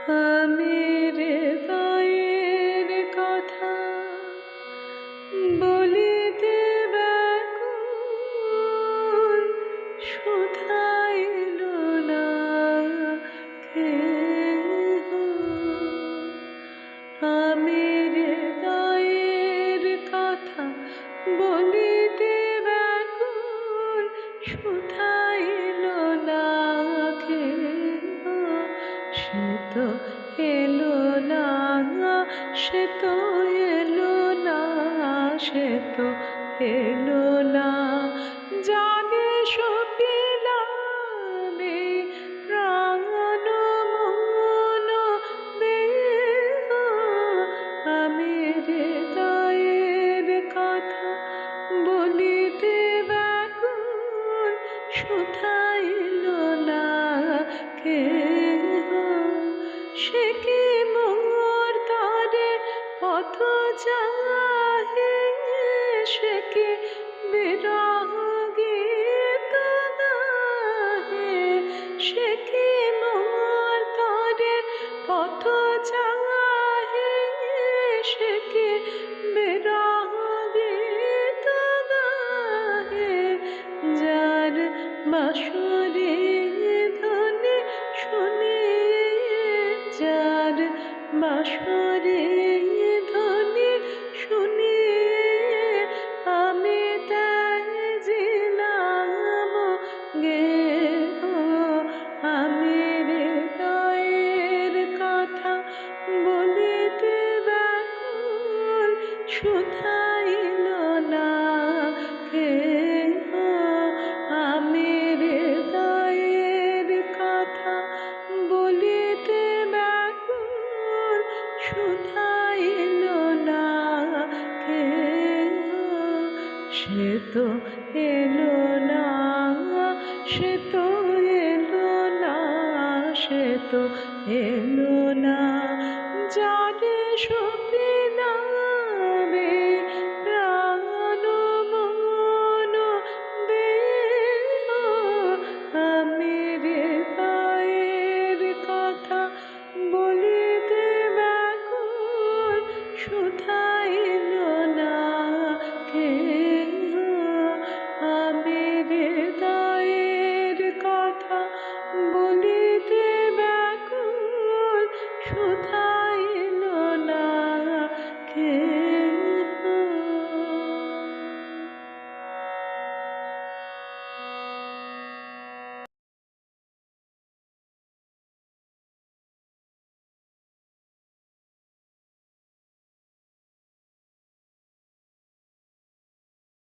আমির হৃদয়ের কথা বলিতে ব্যাকুল, শুধাইল না কেহ। আমির হৃদয়ের কথা বলিতে ব্যাকুল, শুধাইল না কেহ। সে তো এলো না, সে তো এলো না, সে তো এলো না। জানে সপিলাম এই প্রাণ মন দেহ। আমির হৃদয়ের কথা বলিতে ব্যাকুল, শুধাইল না কেহ। সে কি মোর তরে পথ চাহে, সে কি বিরহ গীত গাহে। সে কি মোর তরে পথ চাহে, সে কি বিরহ গীত গাহে। যার বাঁশরি ধ্বনি শুনিয়ে, যার বাঁশরি ধ্বনি শুনিয়ে আমি ত্যাজিলাম গেহ। আমির হৃদয়ের কথা বলিতে ব্যাকুল, শুধাইল না কেহ। আমির হৃদয়ের কথা বলিতে ব্যাকুল, শুধাইল না কেহ। সে তো এলো না, সে তো এলো না, সে তো এলো না। জানে সপি